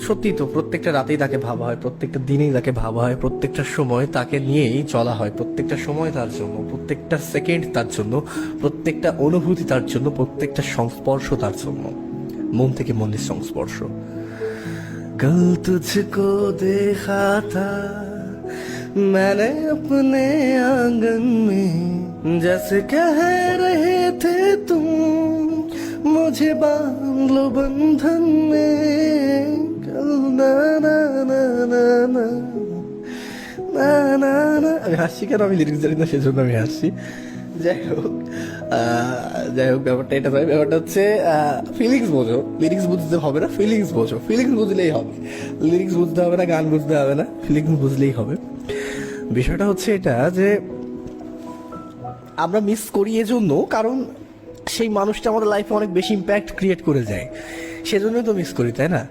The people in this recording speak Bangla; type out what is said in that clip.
সত্যি তো প্রত্যেকটা রাতেই তাকে ভাবা হয়, প্রত্যেকটা দিনেই তাকে ভাবা হয়, প্রত্যেকটা সময় তাকে নিয়েই চলা হয়, প্রত্যেকটা সময় তার জন্য, প্রত্যেকটা সেকেন্ড তার জন্য, প্রত্যেকটা অনুভূতি তার জন্য, প্রত্যেকটা সংস্পর্শ তার জন্য, মন থেকে মনের সংস্পর্শ। कल तुझको देखा था मैंने अपने आंगन में, जैसे कह रहे थे तुम मुझे बांध लो बंधन में, कल ना ना ना ना ना না না না। আমি হাসছি কেন, আমি লিরিক্স জানি না সেজন্য আমি হাসছি। যাই হোক যাই হোক, ব্যাপারটা এটা নয়, ব্যাপারটা হচ্ছে ফিলিংস বোঝো, লিরিক্স বুঝতে হবে না, ফিলিংস বোঝো, ফিলিংস বুঝলেই হবে, লিরিক্স বুঝতে হবে না, গান বুঝতে হবে না, ফিলিংস বুঝলেই হবে। বিষয়টা হচ্ছে এটা যে আমরা মিস করি এজন্য কারণ সেই মানুষটা আমাদের লাইফে অনেক বেশি ইম্প্যাক্ট ক্রিয়েট করে যায়, সেজন্যই তো মিস করি, তাই না?